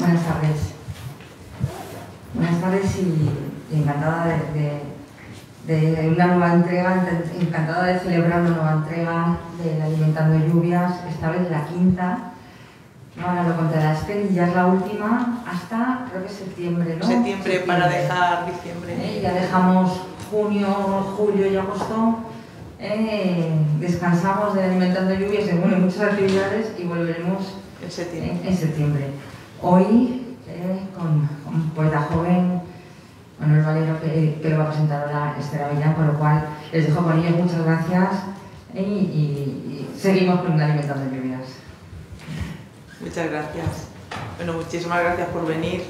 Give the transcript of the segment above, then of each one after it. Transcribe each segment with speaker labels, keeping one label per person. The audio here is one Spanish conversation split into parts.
Speaker 1: Buenas tardes. Buenas tardes y encantada de una nueva entrega, encantada de celebrar una nueva entrega de Alimentando Lluvias, esta vez la quinta. Ahora lo contará Esther y ya es la última hasta, creo que septiembre, ¿no?
Speaker 2: Septiembre para dejar diciembre.
Speaker 1: Ya dejamos junio, julio y agosto. Descansamos de Alimentando Lluvias en muchas actividades y volveremos en septiembre. Hoy con un poeta joven, Manuel Valero, que lo va a presentar ahora Esther Avellán, con lo cual les dejo con ellos. Muchas gracias y seguimos con Alimentando Lluvias.
Speaker 2: Muchas gracias. Bueno, muchísimas gracias por venir.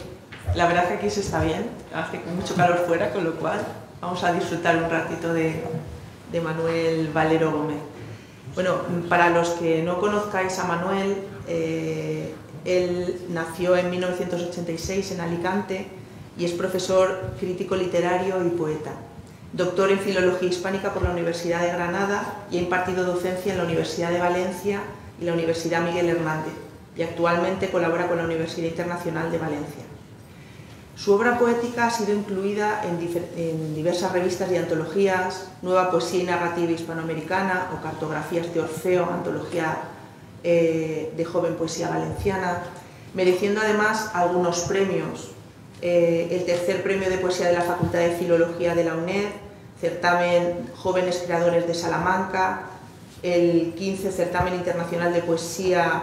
Speaker 2: La verdad es que aquí se está bien, hace mucho calor fuera, con lo cual vamos a disfrutar un ratito de Manuel Valero Gómez. Bueno, para los que no conozcáis a Manuel, él nació en 1986 en Alicante y es profesor crítico literario y poeta. Doctor en Filología Hispánica por la Universidad de Granada y ha impartido docencia en la Universidad de Valencia y la Universidad Miguel Hernández, y actualmente colabora con la Universidad Internacional de Valencia. Su obra poética ha sido incluida en diversas revistas y antologías, Nueva Poesía y Narrativa Hispanoamericana o Cartografías de Orfeo, antología de joven poesía valenciana, mereciendo además algunos premios. El tercer premio de poesía de la Facultad de Filología de la UNED, certamen Jóvenes Creadores de Salamanca, el 15 certamen internacional de poesía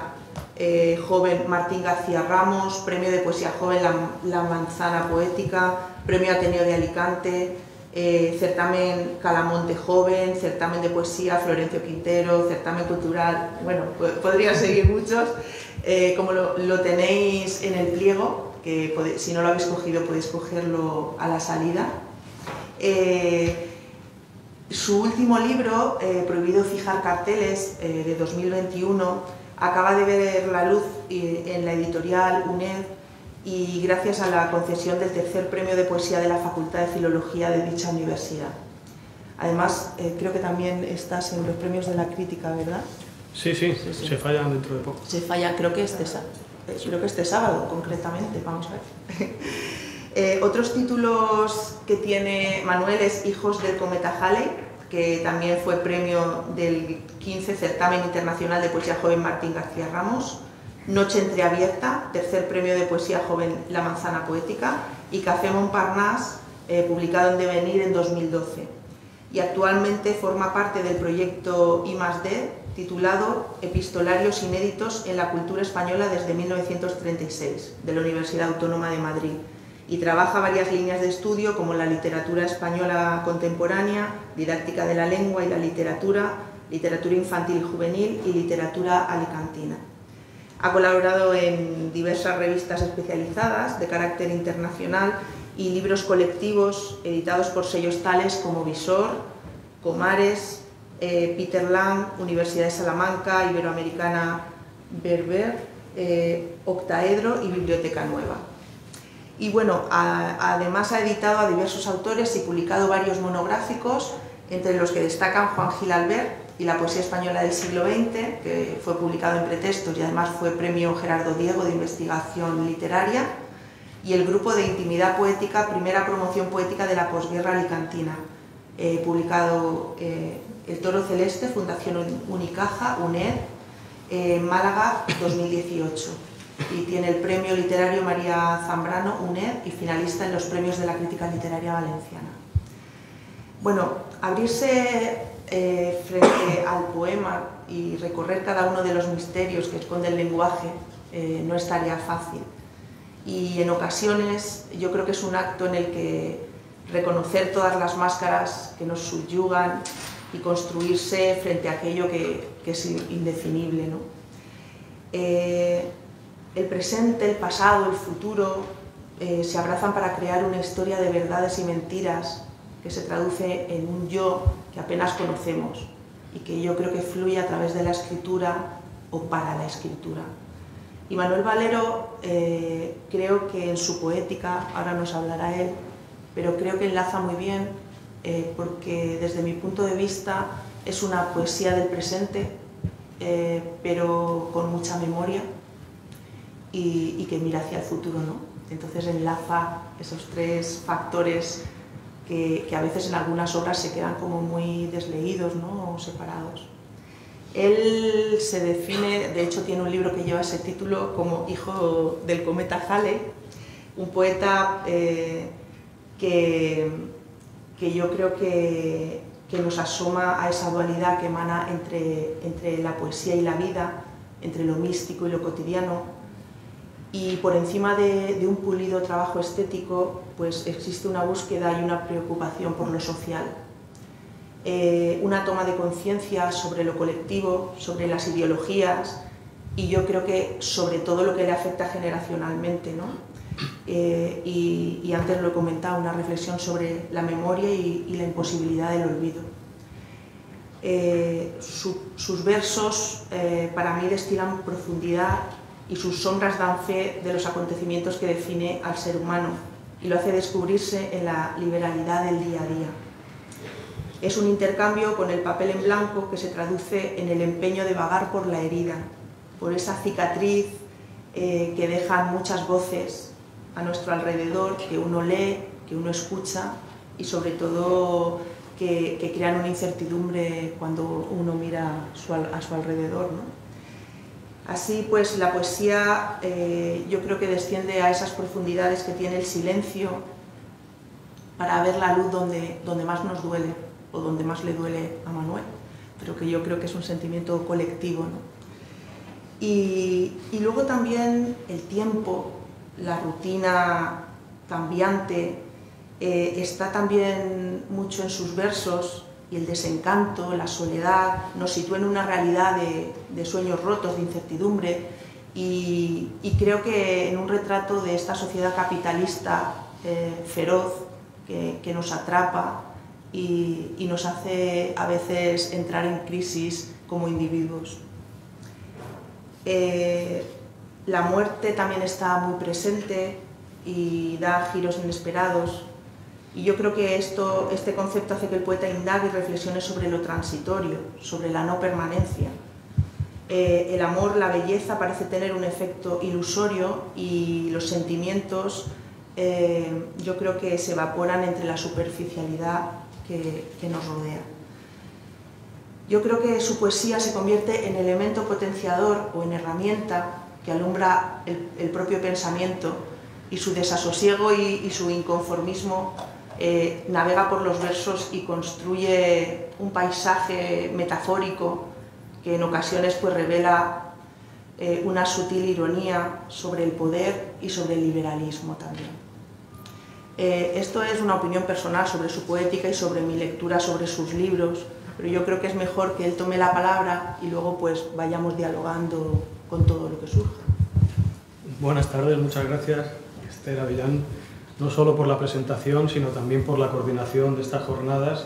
Speaker 2: joven Martín García Ramos, premio de poesía joven La Manzana Poética, premio Ateneo de Alicante, certamen Calamonte Joven, certamen de poesía Florencio Quintero, certamen cultural, bueno, podría seguir muchos, como lo tenéis en el pliego, que si no lo habéis cogido podéis cogerlo a la salida. Su último libro, Prohibido fijar carteles, de 2021, acaba de ver la luz en la editorial UNED y gracias a la concesión del tercer premio de poesía de la Facultad de Filología de dicha universidad. Además, creo que también estás en los premios de la crítica, ¿verdad?
Speaker 3: Sí, se fallan dentro de poco.
Speaker 2: Se falla, creo que este sábado, concretamente, vamos a ver. Otros títulos que tiene Manuel es Hijos del Cometa Halley, que también fue premio del 15 certamen internacional de poesía joven Martín García Ramos, Noche entreabierta, tercer premio de poesía joven La Manzana Poética, y Café Montparnasse, publicado en Devenir en 2012. Y actualmente forma parte del proyecto I+D, titulado Epistolarios inéditos en la cultura española desde 1936, de la Universidad Autónoma de Madrid, y trabaja varias líneas de estudio como la literatura española contemporánea, didáctica de la lengua y la literatura, literatura infantil y juvenil y literatura alicantina. Ha colaborado en diversas revistas especializadas de carácter internacional y libros colectivos editados por sellos tales como Visor, Comares, Peter Lang, Universidad de Salamanca, Iberoamericana Berber, Octaedro y Biblioteca Nueva. Y bueno, además ha editado a diversos autores y publicado varios monográficos, entre los que destacan Juan Gil Albert y la poesía española del siglo XX, que fue publicado en Pretextos y además fue premio Gerardo Diego de investigación literaria, y el grupo de intimidad poética, primera promoción poética de la posguerra alicantina, publicado El Toro Celeste, Fundación Unicaja, UNED, Málaga, 2018. Y tiene el premio literario María Zambrano, UNED, y finalista en los premios de la crítica literaria valenciana. Bueno, abrirse frente al poema y recorrer cada uno de los misterios que esconde el lenguaje no es tarea fácil. Y en ocasiones yo creo que es un acto en el que reconocer todas las máscaras que nos subyugan y construirse frente a aquello que es indefinible, ¿no? El presente, el pasado, el futuro se abrazan para crear una historia de verdades y mentiras que se traduce en un yo que apenas conocemos y que yo creo que fluye a través de la escritura o para la escritura. Y Manuel Valero, creo que en su poética, ahora nos hablará él, pero creo que enlaza muy bien porque desde mi punto de vista es una poesía del presente, pero con mucha memoria. y que mira hacia el futuro, ¿no? Entonces enlaza esos tres factores que a veces en algunas obras se quedan como muy desleídos, ¿no? O separados. Él se define, de hecho tiene un libro que lleva ese título, como hijo del cometa Halley, un poeta que yo creo que nos asoma a esa dualidad que emana entre la poesía y la vida, entre lo místico y lo cotidiano, y por encima de un pulido trabajo estético, pues existe una búsqueda y una preocupación por lo social, una toma de conciencia sobre lo colectivo, sobre las ideologías, y yo creo que sobre todo lo que le afecta generacionalmente, ¿no? Y antes lo he comentado, una reflexión sobre la memoria y la imposibilidad del olvido. Sus versos para mí destilan profundidad y sus sombras dan fe de los acontecimientos que define al ser humano y lo hace descubrirse en la liberalidad del día a día. Es un intercambio con el papel en blanco que se traduce en el empeño de vagar por la herida, por esa cicatriz que dejan muchas voces a nuestro alrededor, que uno lee, que uno escucha y sobre todo que crean una incertidumbre cuando uno mira a su alrededor, ¿no? Así pues la poesía yo creo que desciende a esas profundidades que tiene el silencio para ver la luz donde más nos duele o donde más le duele a Manuel, pero que yo creo que es un sentimiento colectivo, ¿no? Y luego también el tiempo, la rutina cambiante, está también mucho en sus versos, y el desencanto, la soledad, nos sitúa en una realidad de sueños rotos, de incertidumbre, y creo que en un retrato de esta sociedad capitalista feroz que nos atrapa y nos hace a veces entrar en crisis como individuos. La muerte también está muy presente y da giros inesperados, y yo creo que este concepto hace que el poeta indague y reflexione sobre lo transitorio, sobre la no permanencia. El amor, la belleza parece tener un efecto ilusorio y los sentimientos yo creo que se evaporan entre la superficialidad que nos rodea. Yo creo que su poesía se convierte en elemento potenciador o en herramienta que alumbra el propio pensamiento, y su desasosiego y su inconformismo navega por los versos y construye un paisaje metafórico que en ocasiones pues revela una sutil ironía sobre el poder y sobre el liberalismo también. Esto es una opinión personal sobre su poética y sobre mi lectura sobre sus libros, pero yo creo que es mejor que él tome la palabra y luego pues vayamos dialogando con todo lo que surja.
Speaker 3: Buenas tardes, muchas gracias, Esther Avellán, no solo por la presentación, sino también por la coordinación de estas jornadas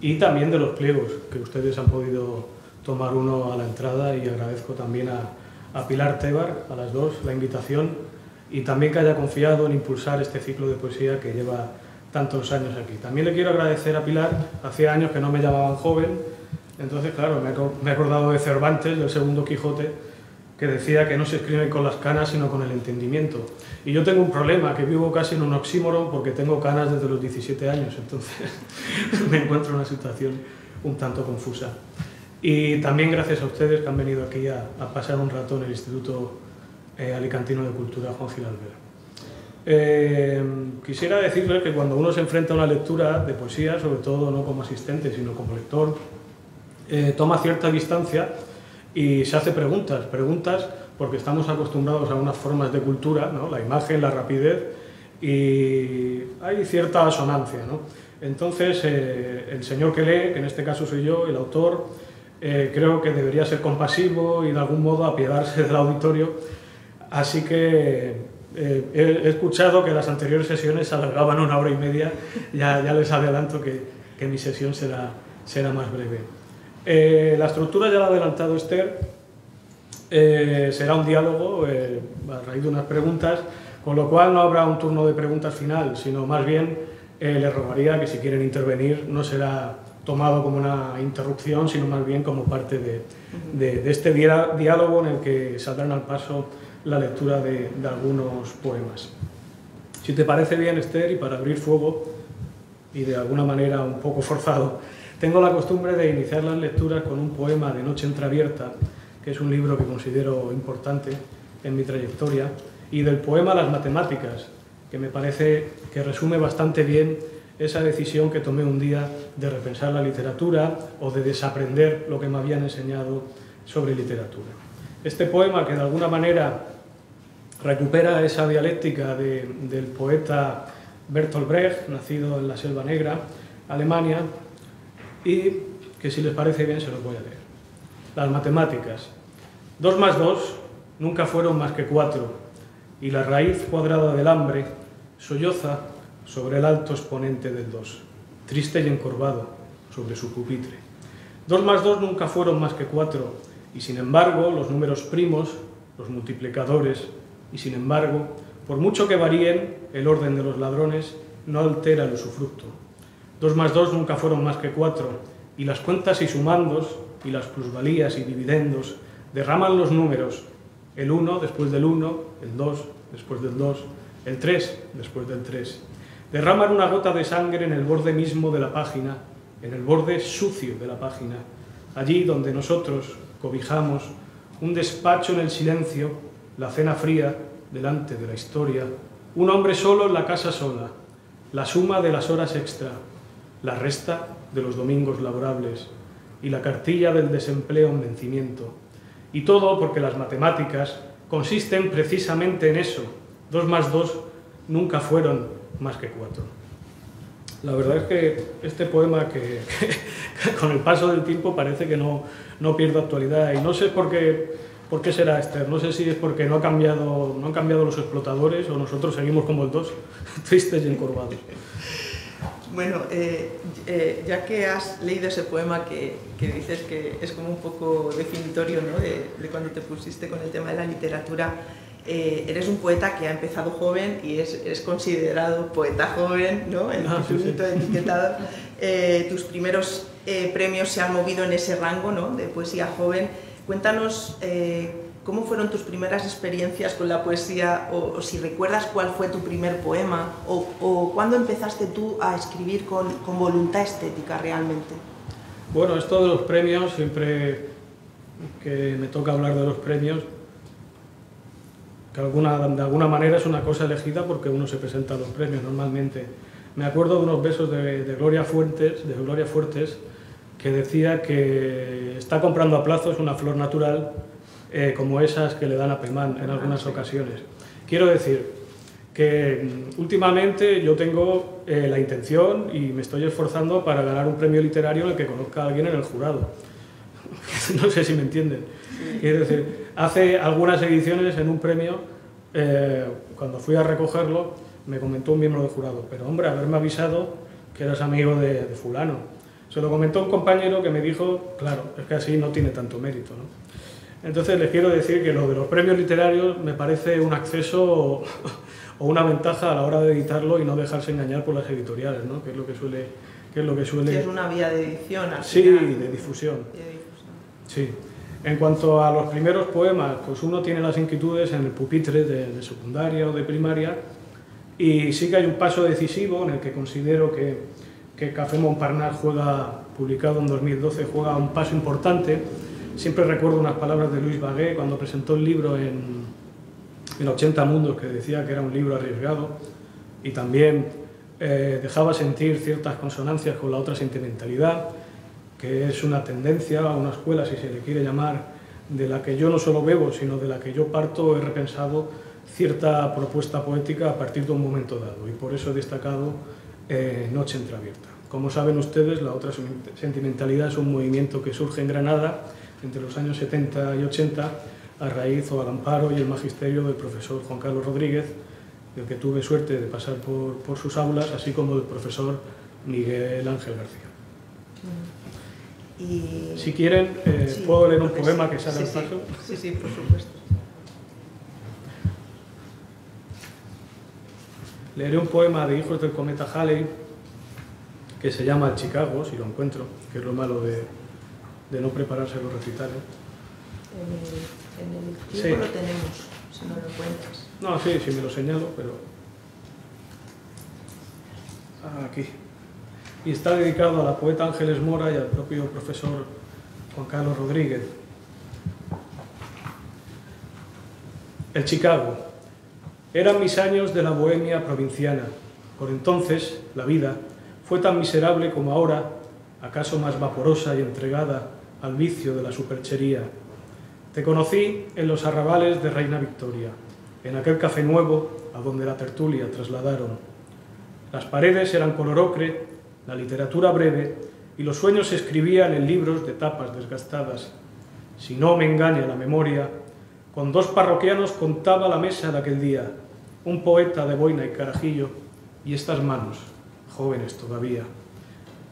Speaker 3: y también de los pliegos, que ustedes han podido tomar uno a la entrada, y agradezco también a Pilar Tebar, a las dos, la invitación, y también que haya confiado en impulsar este ciclo de poesía que lleva tantos años aquí. También le quiero agradecer a Pilar, hacía años que no me llamaban joven, entonces claro, me he acordado de Cervantes, del segundo Quijote, que decía que no se escribe con las canas sino con el entendimiento. Y yo tengo un problema, que vivo casi en un oxímoron porque tengo canas desde los 17 años, entonces me encuentro en una situación un tanto confusa. Y también gracias a ustedes que han venido aquí a pasar un rato en el Instituto Alicantino de Cultura Juan Gil Albert. Quisiera decirles que cuando uno se enfrenta a una lectura de poesía, sobre todo no como asistente sino como lector, toma cierta distancia y se hace preguntas porque estamos acostumbrados a unas formas de cultura, ¿no? La imagen, la rapidez, y hay cierta asonancia, ¿no? Entonces, el señor que lee, que en este caso soy yo, el autor, creo que debería ser compasivo y de algún modo apiadarse del auditorio, así que he escuchado que las anteriores sesiones se alargaban 1 hora y media, ya les adelanto que mi sesión será más breve. La estructura ya la ha adelantado Esther, será un diálogo a raíz de unas preguntas, con lo cual no habrá un turno de preguntas final, sino más bien les rogaría que si quieren intervenir no será tomado como una interrupción, sino más bien como parte de este diálogo en el que saldrán al paso la lectura de algunos poemas. Si te parece bien, Esther, y para abrir fuego, y de alguna manera un poco forzado, tengo la costumbre de iniciar las lecturas con un poema de Noche Entreabierta, que es un libro que considero importante en mi trayectoria, y del poema Las Matemáticas, que me parece que resume bastante bien esa decisión que tomé un día de repensar la literatura o de desaprender lo que me habían enseñado sobre literatura. Este poema, que de alguna manera recupera esa dialéctica del poeta Bertolt Brecht, nacido en la Selva Negra, Alemania, y que, si les parece bien, se los voy a leer. Las matemáticas. 2 más 2 nunca fueron más que 4, y la raíz cuadrada del hambre solloza sobre el alto exponente del 2, triste y encorvado sobre su pupitre. 2 más 2 nunca fueron más que 4, y sin embargo los números primos, los multiplicadores, y sin embargo, por mucho que varíen, el orden de los ladrones no altera el usufructo. 2 más 2 nunca fueron más que 4, y las cuentas y sumandos, y las plusvalías y dividendos, derraman los números, el 1 después del 1, el 2 después del 2, el 3 después del 3. Derraman una gota de sangre en el borde mismo de la página, en el borde sucio de la página, allí donde nosotros cobijamos un despacho en el silencio, la cena fría delante de la historia, un hombre solo en la casa sola, la suma de las horas extra, la resta de los domingos laborables y la cartilla del desempleo en vencimiento. Y todo porque las matemáticas consisten precisamente en eso. 2 más 2 nunca fueron más que 4. La verdad es que este poema, que con el paso del tiempo parece que no pierde actualidad, y no sé por qué será, Esther. No sé si es porque no han cambiado los explotadores, o nosotros seguimos como el 2, tristes y encorvados.
Speaker 2: Bueno, ya que has leído ese poema que dices que es como un poco definitorio, ¿no?, de cuando te pusiste con el tema de la literatura, eres un poeta que ha empezado joven y es considerado poeta joven, ¿no?, el titulito etiquetado. Tus primeros premios se han movido en ese rango, ¿no?, de poesía joven. Cuéntanos cómo fueron tus primeras experiencias con la poesía, o si recuerdas cuál fue tu primer poema, o cuándo empezaste tú a escribir con voluntad estética realmente.
Speaker 3: Bueno, esto de los premios, siempre que me toca hablar de los premios, que de alguna manera es una cosa elegida porque uno se presenta a los premios normalmente. Me acuerdo de unos versos de Gloria Fuertes, que decía que está comprando a plazos una flor natural como esas que le dan a Pemán en algunas ocasiones. Quiero decir que últimamente yo tengo la intención y me estoy esforzando para ganar un premio literario en el que conozca a alguien en el jurado. No sé si me entienden. Quiero decir, hace algunas ediciones en un premio, cuando fui a recogerlo, me comentó un miembro del jurado: pero hombre, haberme avisado que eras amigo de fulano. Se lo comentó un compañero que me dijo: claro, es que así no tiene tanto mérito, ¿no? Entonces les quiero decir que lo de los premios literarios me parece un acceso o una ventaja a la hora de editarlo y no dejarse engañar por las editoriales, ¿no?, que es lo que suele...
Speaker 2: Que es una vía de edición, al
Speaker 3: sí,
Speaker 2: final.
Speaker 3: de difusión. Sí. En cuanto a los primeros poemas, pues uno tiene las inquietudes en el pupitre de secundaria o de primaria, y sí que hay un paso decisivo en el que considero que Café Montparnasse juega, publicado en 2012, juega un paso importante. Siempre recuerdo unas palabras de Louis Baguet cuando presentó el libro en 80 Mundos, que decía que era un libro arriesgado, y también dejaba sentir ciertas consonancias con la otra sentimentalidad, que es una tendencia, una escuela, si se le quiere llamar, de la que yo no solo bebo, sino de la que yo parto. He repensado cierta propuesta poética a partir de un momento dado, y por eso he destacado Noche Entreabierta. Como saben ustedes, la otra sentimentalidad es un movimiento que surge en Granada entre los años 70 y 80 a raíz o al amparo y el magisterio del profesor Juan Carlos Rodríguez, del que tuve suerte de pasar por sus aulas, así como del profesor Miguel Ángel García.
Speaker 2: Y...
Speaker 3: Si quieren, sí, puedo leer un poema que sale al paso.
Speaker 2: Sí, por supuesto.
Speaker 3: Leeré un poema de Hijos del Cometa Halley que se llama Chicago, si lo encuentro, que es lo malo de no prepararse los recitales.
Speaker 2: En el tiempo sí lo tenemos. si no lo cuentas.
Speaker 3: No, sí, sí me lo señalo, pero... Aquí. Y está dedicado a la poeta Ángeles Mora y al propio profesor Juan Carlos Rodríguez. El Chicago. Eran mis años de la bohemia provinciana. Por entonces, la vida fue tan miserable como ahora, acaso más vaporosa y entregada al vicio de la superchería. Te conocí en los arrabales de Reina Victoria, en aquel café nuevo a donde la tertulia trasladaron. Las paredes eran color ocre, la literatura breve y los sueños se escribían en libros de tapas desgastadas. Si no me engaña la memoria, con 2 parroquianos contaba la mesa de aquel día, un poeta de boina y carajillo y estas manos, jóvenes todavía.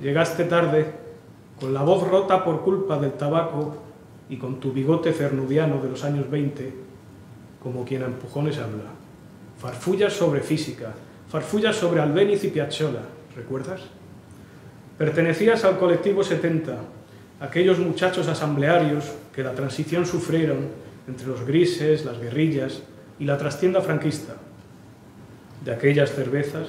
Speaker 3: Llegaste tarde, con la voz rota por culpa del tabaco y con tu bigote cernudiano de los años 20, como quien a empujones habla. Farfullas sobre física, farfullas sobre Albéniz y Piazzolla, ¿recuerdas? Pertenecías al colectivo 70, aquellos muchachos asamblearios que la transición sufrieron entre los grises, las guerrillas y la trastienda franquista. De aquellas cervezas,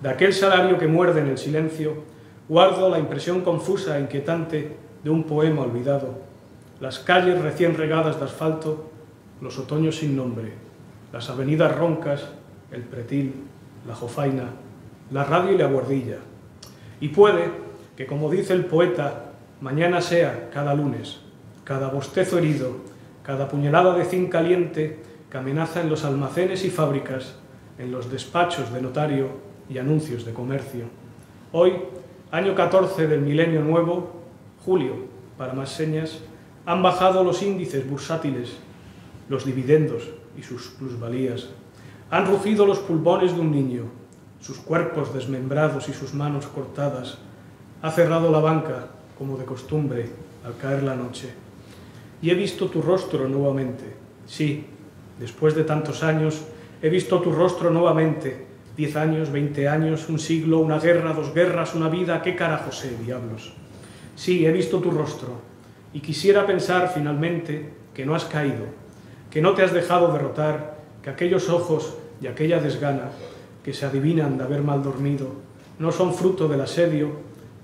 Speaker 3: de aquel salario que muerde en el silencio, guardo la impresión confusa e inquietante de un poema olvidado. Las calles recién regadas de asfalto, los otoños sin nombre, las avenidas roncas, el pretil, la jofaina, la radio y la guardilla. Y puede que, como dice el poeta, mañana sea cada lunes, cada bostezo herido, cada puñalada de zinc caliente que amenaza en los almacenes y fábricas, en los despachos de notario y anuncios de comercio. Hoy, año 14 del milenio nuevo, julio, para más señas, han bajado los índices bursátiles, los dividendos y sus plusvalías. Han rugido los pulmones de un niño, sus cuerpos desmembrados y sus manos cortadas. Ha cerrado la banca, como de costumbre, al caer la noche. Y he visto tu rostro nuevamente. Sí, después de tantos años, he visto tu rostro nuevamente. 10 años, 20 años, un siglo, una guerra, 2 guerras, una vida, ¿qué carajo sé, diablos? Sí, he visto tu rostro, y quisiera pensar finalmente que no has caído, que no te has dejado derrotar, que aquellos ojos y aquella desgana que se adivinan de haber mal dormido no son fruto del asedio,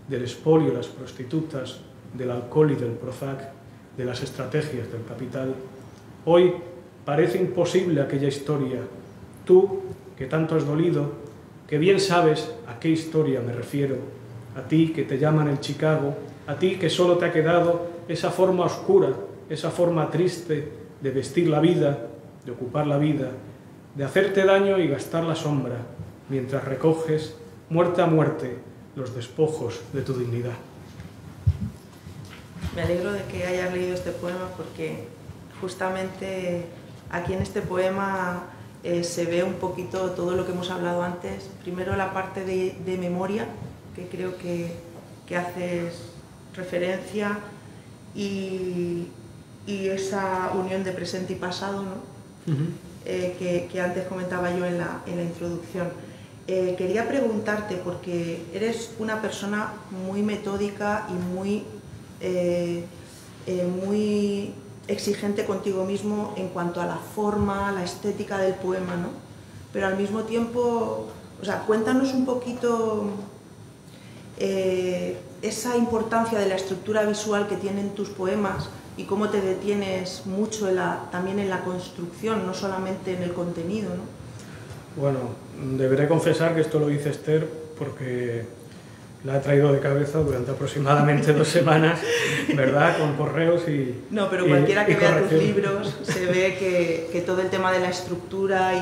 Speaker 3: del expolio de las prostitutas, del alcohol y del Prozac, de las estrategias del capital. Hoy parece imposible aquella historia. Tú, que tanto has dolido, que bien sabes a qué historia me refiero, a ti que te llaman el Chicago, a ti que solo te ha quedado esa forma oscura, esa forma triste de vestir la vida, de ocupar la vida, de hacerte daño y gastar la sombra, mientras recoges, muerte a muerte, los despojos de tu dignidad.
Speaker 2: Me alegro de que hayas leído este poema porque justamente aquí en este poema se ve un poquito todo lo que hemos hablado antes. Primero la parte de memoria, que creo que haces referencia, y esa unión de presente y pasado, ¿no? Que antes comentaba yo en la introducción. Quería preguntarte, porque eres una persona muy metódica y muy exigente contigo mismo en cuanto a la forma, la estética del poema, ¿no? Pero al mismo tiempo, o sea, cuéntanos un poquito esa importancia de la estructura visual que tienen tus poemas y cómo te detienes mucho también en la construcción, no solamente en el contenido, ¿no?
Speaker 3: Bueno, deberé confesar que esto lo dice Esther porque la he traído de cabeza durante aproximadamente 2 semanas, ¿verdad? Con correos y...
Speaker 2: No, pero cualquiera que vea tus libros se ve que todo el tema de la estructura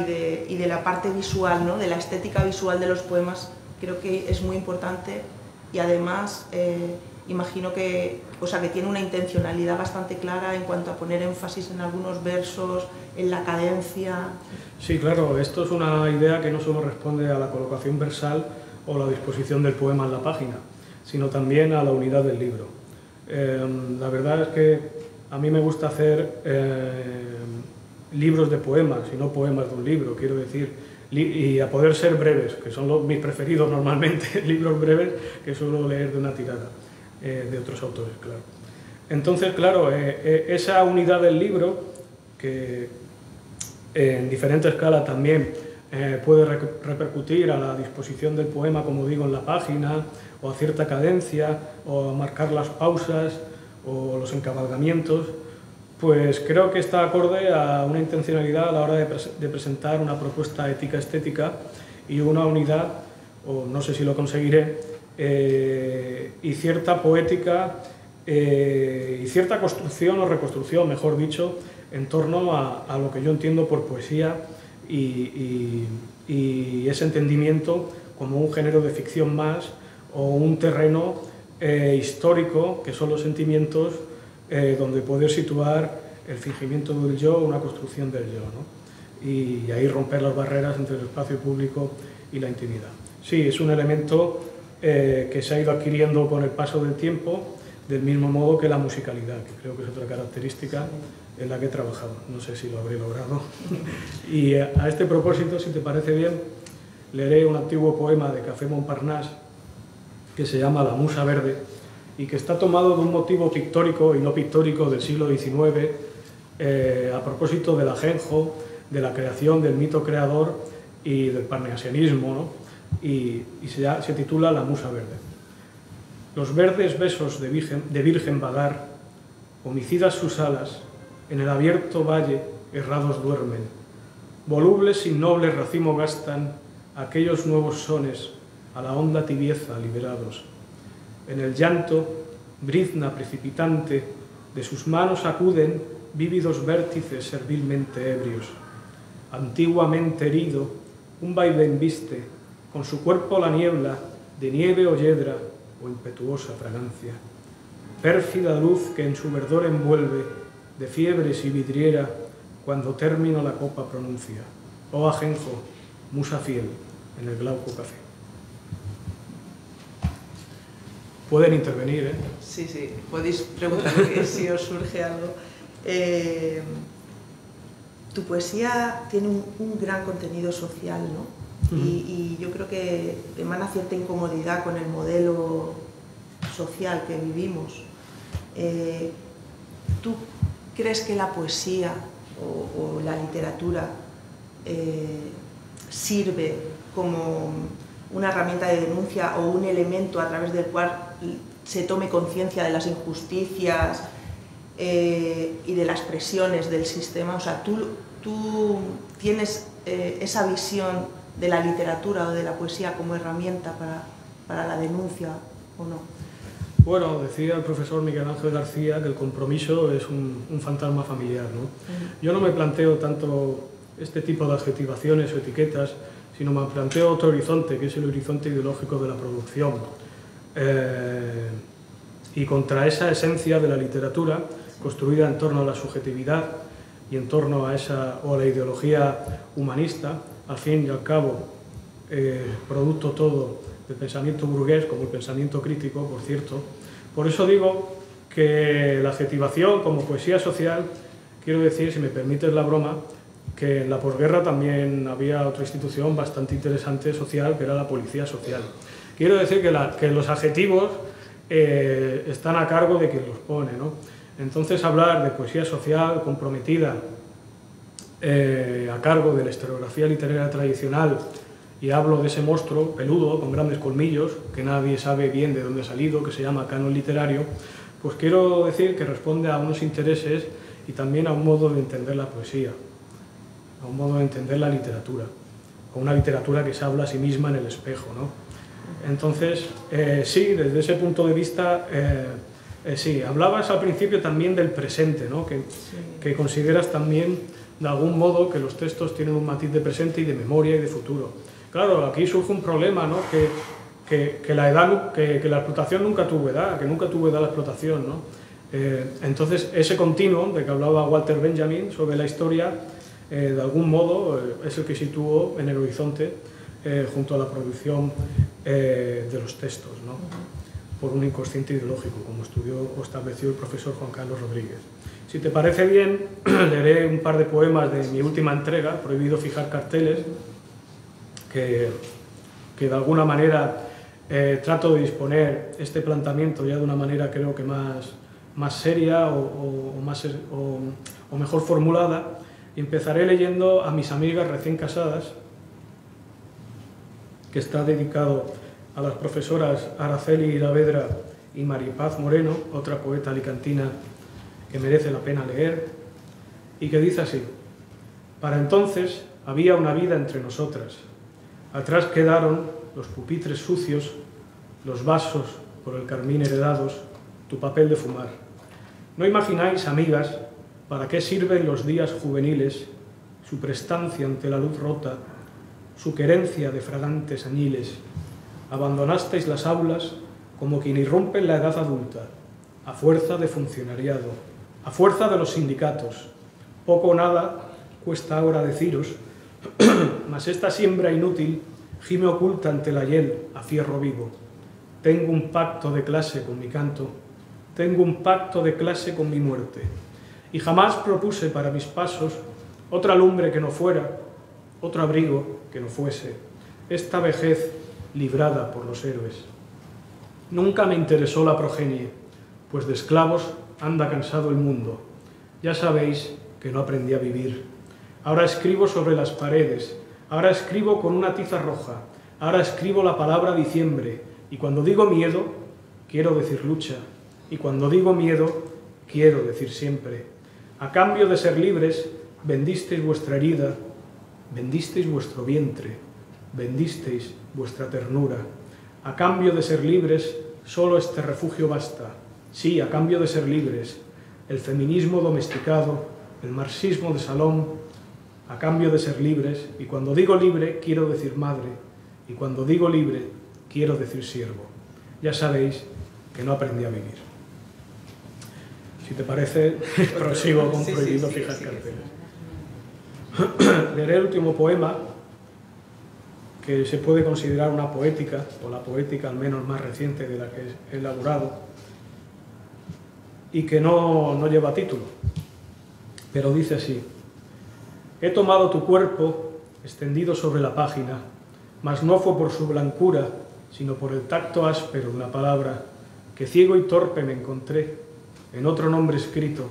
Speaker 2: y de la parte visual, ¿no? De la estética visual de los poemas, creo que es muy importante, y además imagino que tiene una intencionalidad bastante clara en cuanto a poner énfasis en algunos versos, en la cadencia. Sí,
Speaker 3: claro, esto es una idea que no solo responde a la colocación versal o la disposición del poema en la página, sino también a la unidad del libro. La verdad es que a mí me gusta hacer libros de poemas y no poemas de un libro, quiero decir, y a poder ser breves, que son mis preferidos normalmente, libros breves que suelo leer de una tirada, de otros autores, claro. Entonces, claro, esa unidad del libro, que en diferente escala también puede repercutir a la disposición del poema, como digo, en la página, o a cierta cadencia, o a marcar las pausas, o los encabalgamientos, pues creo que está acorde a una intencionalidad a la hora de presentar una propuesta ética-estética y una unidad, o no sé si lo conseguiré, y cierta poética y cierta construcción o reconstrucción, mejor dicho, en torno a lo que yo entiendo por poesía y ese entendimiento como un género de ficción más o un terreno histórico, que son los sentimientos, donde poder situar el fingimiento del yo, una construcción del yo, ¿no? Y ahí romper las barreras entre el espacio público y la intimidad. Sí, es un elemento que se ha ido adquiriendo con el paso del tiempo, del mismo modo que la musicalidad, que creo que es otra característica en la que he trabajado. No sé si lo habré logrado. Y a este propósito, si te parece bien, leeré un antiguo poema de Café Montparnasse que se llama La Musa Verde y que está tomado de un motivo pictórico y no pictórico del siglo XIX a propósito del ajenjo, de la creación del mito creador y del parnasianismo, ¿no? Y se titula La Musa Verde. Los verdes besos de virgen vagar, homicidas sus alas, en el abierto valle errados duermen. Volubles sin noble racimo gastan aquellos nuevos sones a la honda tibieza liberados. En el llanto, brizna precipitante, de sus manos acuden vívidos vértices servilmente ebrios. Antiguamente herido, un vaivén viste, con su cuerpo la niebla, de nieve o yedra, o impetuosa fragancia. Pérfida luz que en su verdor envuelve, de fiebres y vidriera, cuando término la copa pronuncia. Oh ajenjo, musa fiel, en el glauco café. Pueden intervenir, ¿eh?
Speaker 2: Sí, sí, podéis preguntar si os surge algo. Tu poesía tiene un gran contenido social, ¿no? Y yo creo que emana cierta incomodidad con el modelo social que vivimos. ¿Tú crees que la poesía o la literatura sirve como una herramienta de denuncia o un elemento a través del cual se tome conciencia de las injusticias y de las presiones del sistema? O sea, ¿tú tienes esa visión de la literatura o de la poesía como herramienta para la denuncia o no?
Speaker 3: Bueno, decía el profesor Miguel Ángel García que el compromiso es un fantasma familiar, ¿no? Yo no me planteo tanto este tipo de adjetivaciones o etiquetas, sino me planteo otro horizonte, que es el horizonte ideológico de la producción. Y contra esa esencia de la literatura, construida en torno a la subjetividad y en torno a la ideología humanista, al fin y al cabo, producto todo del pensamiento burgués, como el pensamiento crítico, por cierto. Por eso digo que la adjetivación como poesía social, quiero decir, si me permites la broma, que en la posguerra también había otra institución bastante interesante social, que era la policía social. Quiero decir que los adjetivos están a cargo de quien los pone, ¿no? Entonces, hablar de poesía social comprometida a cargo de la historiografía literaria tradicional, y hablo de ese monstruo peludo con grandes colmillos, que nadie sabe bien de dónde ha salido, que se llama canon literario, pues quiero decir que responde a unos intereses y también a un modo de entender la poesía, a un modo de entender la literatura, a una literatura que se habla a sí misma en el espejo, ¿no? Entonces, sí, desde ese punto de vista, sí, hablabas al principio también del presente, ¿no? Que consideras también, de algún modo, que los textos tienen un matiz de presente y de memoria y de futuro. Claro, aquí surge un problema, ¿no? Que la explotación nunca tuvo edad, que nunca tuvo edad la explotación, ¿no? Entonces, ese continuo de que hablaba Walter Benjamin sobre la historia, de algún modo, es el que situó en el horizonte junto a la producción de los textos, ¿no? Por un inconsciente ideológico, como estudió o estableció el profesor Juan Carlos Rodríguez. Si te parece bien, leeré un par de poemas de mi última entrega, Prohibido fijar carteles, que de alguna manera trato de disponer este planteamiento ya de una manera, creo que más seria o mejor formulada, y empezaré leyendo a mis amigas recién casadas, que está dedicado a las profesoras Araceli Iravedra y Maripaz Moreno, otra poeta alicantina que merece la pena leer, y que dice así: para entonces había una vida entre nosotras. Atrás quedaron los pupitres sucios, los vasos por el carmín heredados, tu papel de fumar. ¿No imagináis, amigas, para qué sirven los días juveniles, su prestancia ante la luz rota, su querencia de fragantes añiles? Abandonasteis las aulas como quien irrumpe en la edad adulta, a fuerza de funcionariado, a fuerza de los sindicatos. Poco o nada cuesta ahora deciros, mas esta siembra inútil gime oculta ante la hiel a fierro vivo. Tengo un pacto de clase con mi canto, tengo un pacto de clase con mi muerte, y jamás propuse para mis pasos otra lumbre que no fuera, otro abrigo que no fuese, esta vejez librada por los héroes. Nunca me interesó la progenie, pues de esclavos anda cansado el mundo. Ya sabéis que no aprendí a vivir. Ahora escribo sobre las paredes, ahora escribo con una tiza roja, ahora escribo la palabra diciembre, y cuando digo miedo, quiero decir lucha, y cuando digo miedo, quiero decir siempre. A cambio de ser libres, vendisteis vuestra herida, vendisteis vuestro vientre, vendisteis vuestra ternura. A cambio de ser libres, solo este refugio basta. Sí, a cambio de ser libres, el feminismo domesticado, el marxismo de salón, a cambio de ser libres, y cuando digo libre, quiero decir madre, y cuando digo libre, quiero decir siervo. Ya sabéis que no aprendí a vivir. Si te parece, prosigo con Prohibido fijar carteles. Leeré el último poema, que se puede considerar una poética, o la poética al menos más reciente de la que he elaborado, y que no lleva título, pero dice así: he tomado tu cuerpo extendido sobre la página, mas no fue por su blancura, sino por el tacto áspero de una palabra que ciego y torpe me encontré en otro nombre escrito,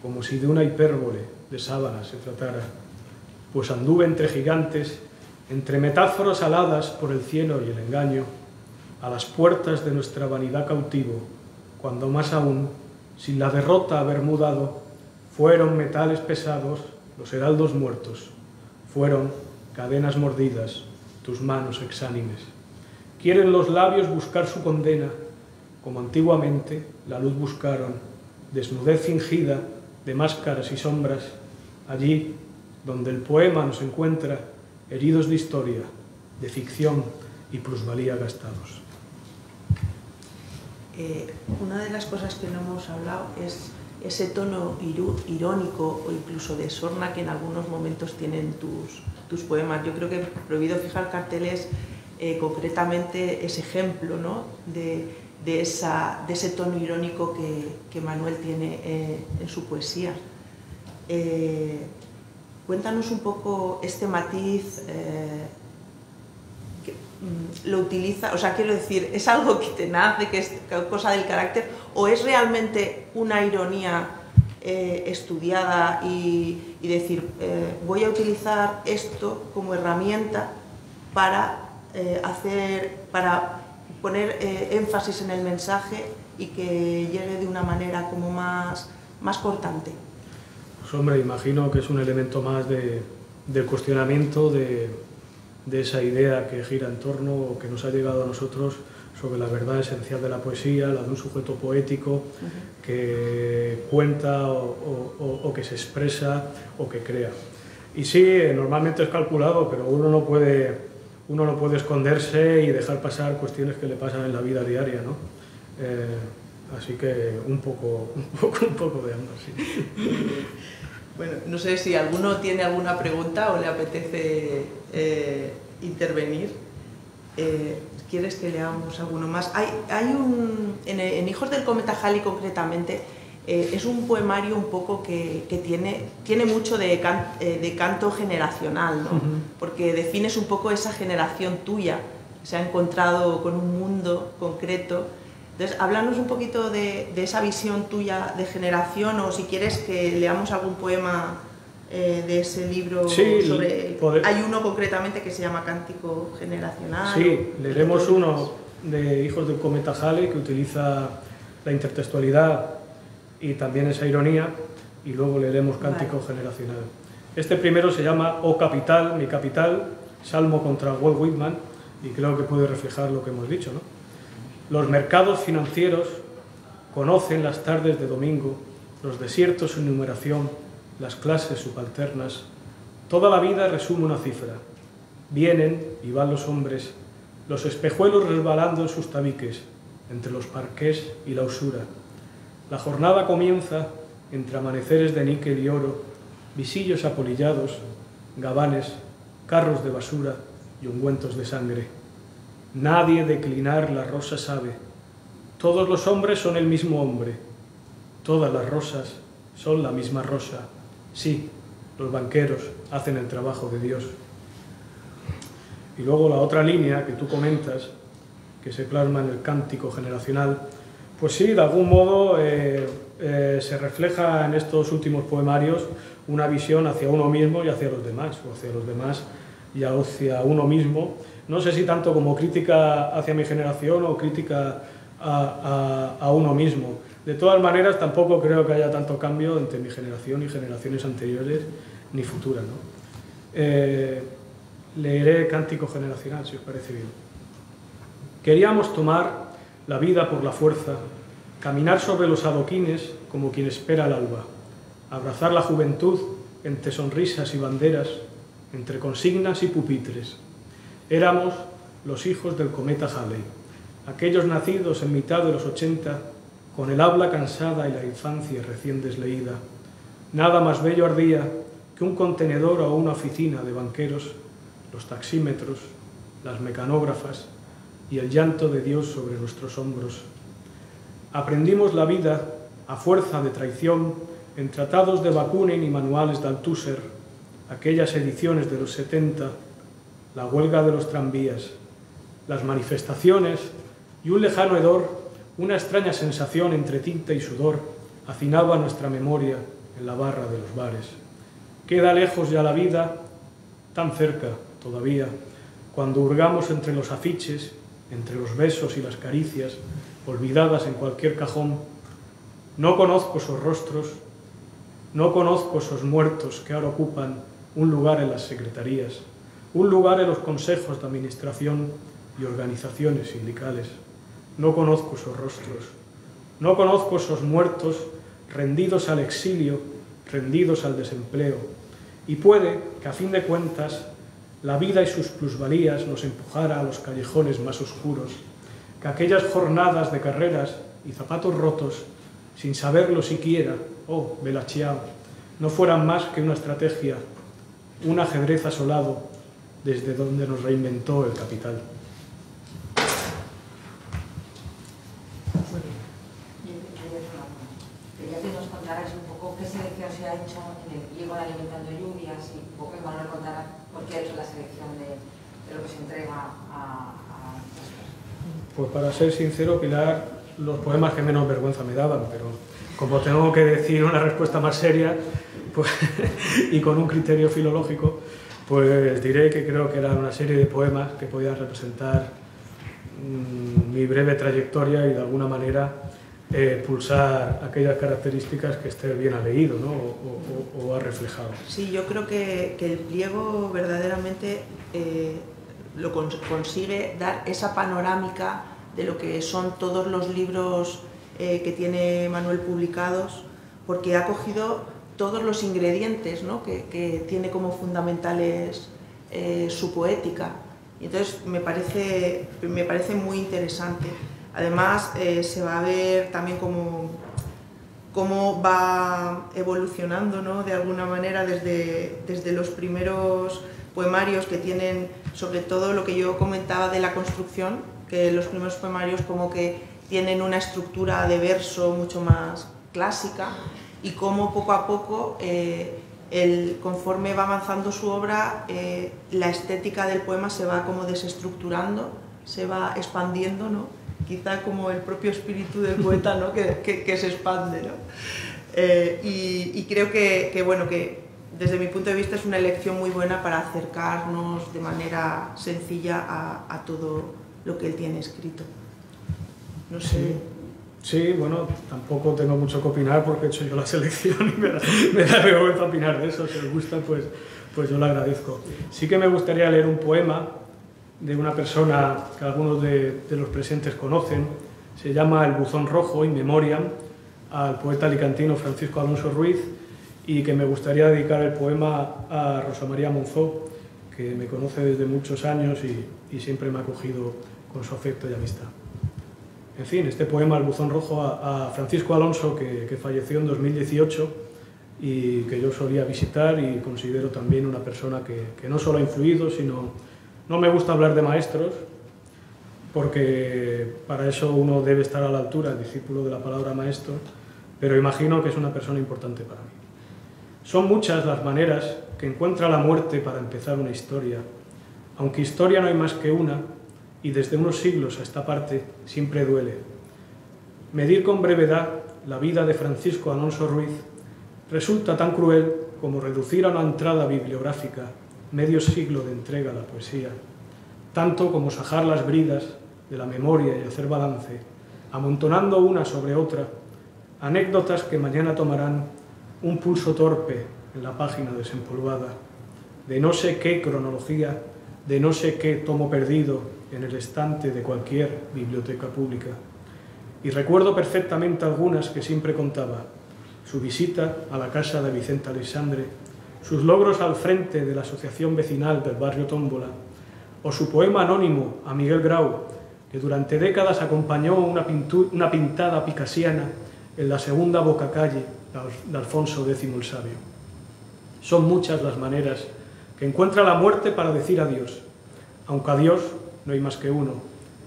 Speaker 3: como si de una hipérbole de sábana se tratara, pues anduve entre gigantes, entre metáforas aladas por el cielo y el engaño, a las puertas de nuestra vanidad cautivo, cuando más aún, sin la derrota haber mudado, fueron metales pesados los heraldos muertos, fueron cadenas mordidas tus manos exánimes. Quieren los labios buscar su condena, como antiguamente la luz buscaron, desnudez fingida de máscaras y sombras, allí donde el poema nos encuentra heridos de historia, de ficción y plusvalía gastados.
Speaker 2: Una de las cosas que no hemos hablado es ese tono irónico o incluso de sorna que en algunos momentos tienen tus poemas. Yo creo que Prohibido fijar carteles concretamente es ejemplo, ¿no?, de ese tono irónico que Manuel tiene en su poesía. Cuéntanos un poco este matiz, lo utiliza, o sea, quiero decir, ¿es algo que te nace, que es cosa del carácter, o es realmente una ironía estudiada y decir, voy a utilizar esto como herramienta para poner énfasis en el mensaje y que llegue de una manera como más cortante?
Speaker 3: Pues hombre, imagino que es un elemento más del cuestionamiento de esa idea que gira en torno o que nos ha llegado a nosotros sobre la verdad esencial de la poesía, la de un sujeto poético que cuenta o que se expresa o que crea. Y sí, normalmente es calculado, pero uno no puede esconderse y dejar pasar cuestiones que le pasan en la vida diaria, ¿no? Así que un poco de ambas, sí.
Speaker 2: Bueno, no sé si alguno tiene alguna pregunta o le apetece intervenir. ¿Quieres que leamos alguno más? En Hijos del cometa Halley concretamente, es un poemario un poco que tiene mucho de canto generacional, ¿no? Porque defines un poco esa generación tuya, que se ha encontrado con un mundo concreto. Entonces, háblanos un poquito de esa visión tuya de generación, o si quieres que leamos algún poema de ese libro.
Speaker 3: Sí,
Speaker 2: hay uno concretamente que se llama Cántico Generacional.
Speaker 3: Sí, leeremos uno de Hijos del cometa Halley que utiliza la intertextualidad y también esa ironía, y luego leeremos Cántico Generacional. Este primero se llama Oh Capital, mi capital, salmo contra Walt Whitman, y creo que puede reflejar lo que hemos dicho, ¿no? Los mercados financieros conocen las tardes de domingo, los desiertos su numeración, las clases subalternas. Toda la vida resume una cifra. Vienen y van los hombres, los espejuelos resbalando en sus tabiques, entre los parqués y la usura. La jornada comienza entre amaneceres de níquel y oro, visillos apolillados, gabanes, carros de basura y ungüentos de sangre. Nadie declinar la rosa sabe. Todos los hombres son el mismo hombre. Todas las rosas son la misma rosa. Sí, los banqueros hacen el trabajo de Dios. Y luego la otra línea que tú comentas, que se plasma en el Cántico Generacional, pues sí, de algún modo se refleja en estos últimos poemarios una visión hacia uno mismo y hacia los demás, o hacia los demás y hacia uno mismo. No sé si tanto como crítica hacia mi generación o crítica a uno mismo. De todas maneras, tampoco creo que haya tanto cambio entre mi generación y generaciones anteriores ni futuras, ¿no? Leeré Cántico Generacional, si os parece bien. Queríamos tomar la vida por la fuerza, caminar sobre los adoquines como quien espera el alba, abrazar la juventud entre sonrisas y banderas, entre consignas y pupitres. Éramos los hijos del cometa Halley, aquellos nacidos en mitad de los 80, con el habla cansada y la infancia recién desleída. Nada más bello ardía que un contenedor o una oficina de banqueros, los taxímetros, las mecanógrafas y el llanto de Dios sobre nuestros hombros. Aprendimos la vida a fuerza de traición en tratados de Bakunin y manuales de Althusser, aquellas ediciones de los 70, la huelga de los tranvías, las manifestaciones y un lejano hedor, una extraña sensación entre tinta y sudor, hacinaba nuestra memoria en la barra de los bares. Queda lejos ya la vida, tan cerca todavía, cuando hurgamos entre los afiches, entre los besos y las caricias, olvidadas en cualquier cajón. No conozco esos rostros, no conozco esos muertos que ahora ocupan un lugar en las secretarías, un lugar en los consejos de administración y organizaciones sindicales. No conozco esos rostros, no conozco esos muertos rendidos al exilio, rendidos al desempleo. Y puede que, a fin de cuentas, la vida y sus plusvalías nos empujara a los callejones más oscuros, que aquellas jornadas de carreras y zapatos rotos, sin saberlo siquiera, oh, Belachiao, no fueran más que una estrategia, un ajedrez asolado desde donde nos reinventó el capital.
Speaker 1: Quería que nos contarais un poco qué selección se ha hecho en el pliego de Alimentando Lluvias y un poco que Manuel contara por qué ha hecho la selección de lo que se entrega a
Speaker 3: Pues para ser sincero, Pilar, los poemas que menos vergüenza me daban, pero como tengo que decir una respuesta más seria pues, y con un criterio filológico, pues diré que creo que eran una serie de poemas que podían representar mi breve trayectoria y de alguna manera pulsar aquellas características que Esther bien ha leído, ¿no? o ha reflejado.
Speaker 2: Sí, yo creo que el pliego verdaderamente consigue dar esa panorámica de lo que son todos los libros que tiene Manuel publicados, porque ha cogido todos los ingredientes, ¿no? que tiene como fundamentales su poética. Y entonces me parece muy interesante. Además, se va a ver también cómo va evolucionando, ¿no? de alguna manera desde los primeros poemarios que tienen, sobre todo lo que yo comentaba de la construcción, que los primeros poemarios como que tienen una estructura de verso mucho más clásica, y cómo poco a poco, conforme va avanzando su obra, la estética del poema se va como desestructurando, se va expandiendo, ¿no? Quizá como el propio espíritu del poeta, ¿no? que se expande, ¿no? Y creo que desde mi punto de vista es una elección muy buena para acercarnos de manera sencilla a todo lo que él tiene escrito. No sé.
Speaker 3: Sí, bueno, tampoco tengo mucho que opinar porque he hecho yo la selección y me da vergüenza opinar de eso. Si os gusta, pues yo lo agradezco. Sí que me gustaría leer un poema de una persona que algunos de los presentes conocen. Se llama El buzón rojo, in memoriam, al poeta alicantino Francisco Alonso Ruiz, y que me gustaría dedicar el poema a Rosa María Monzó, que me conoce desde muchos años y siempre me ha acogido con su afecto y amistad. En fin, este poema, El buzón rojo, a Francisco Alonso, que falleció en 2018 y que yo solía visitar y considero también una persona que no solo ha influido, sino... No me gusta hablar de maestros, porque para eso uno debe estar a la altura, el discípulo de la palabra maestro, pero imagino que es una persona importante para mí. Son muchas las maneras que encuentra la muerte para empezar una historia, aunque historia no hay más que una, y desde unos siglos a esta parte siempre duele. Medir con brevedad la vida de Francisco Alonso Ruiz resulta tan cruel como reducir a una entrada bibliográfica medio siglo de entrega a la poesía, tanto como sajar las bridas de la memoria y hacer balance, amontonando una sobre otra, anécdotas que mañana tomarán un pulso torpe en la página desempolvada, de no sé qué cronología, de no sé qué tomo perdido en el estante de cualquier biblioteca pública. Y recuerdo perfectamente algunas que siempre contaba: su visita a la casa de Vicente Aleixandre, sus logros al frente de la asociación vecinal del barrio Tómbola, o su poema anónimo a Miguel Grau, que durante décadas acompañó una pintada picasiana en la segunda bocacalle de Alfonso X el Sabio. Son muchas las maneras que encuentra la muerte para decir adiós, aunque a Dios no hay más que uno,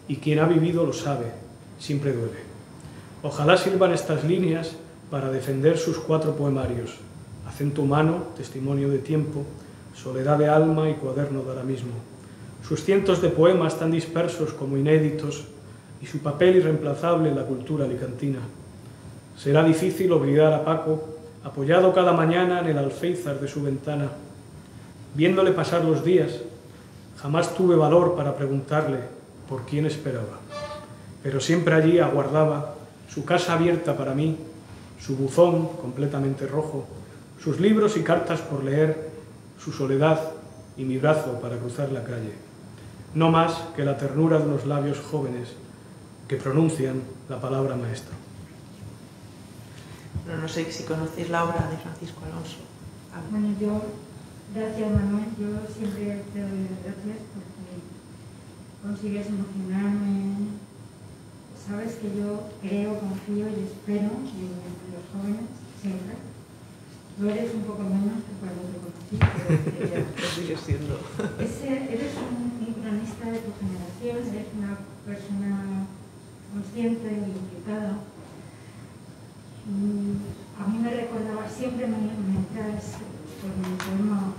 Speaker 3: y quien ha vivido lo sabe, siempre duele. Ojalá sirvan estas líneas para defender sus 4 poemarios: Acento humano, Testimonio de tiempo, Soledad de alma y Cuaderno de ahora mismo. Sus cientos de poemas tan dispersos como inéditos y su papel irreemplazable en la cultura alicantina. Será difícil olvidar a Paco, apoyado cada mañana en el alféizar de su ventana. Viéndole pasar los días, jamás tuve valor para preguntarle por quién esperaba, pero siempre allí aguardaba, su casa abierta para mí, su buzón completamente rojo, sus libros y cartas por leer, su soledad y mi brazo para cruzar la calle. No más que la ternura de unos labios jóvenes que pronuncian la palabra maestro.
Speaker 2: Pero no sé si conocéis la obra de Francisco Alonso.
Speaker 4: Bueno, gracias Manuel, yo siempre te doy las gracias porque consigues emocionarme. Sabes que yo creo, confío y espero en los jóvenes siempre. Tú eres un poco menos que cuando te conocí, pero
Speaker 2: sigue siendo.
Speaker 4: Eres un cronista de tu generación, eres una persona consciente y implicada. A mí me recordaba, siempre me traes, por mi poema,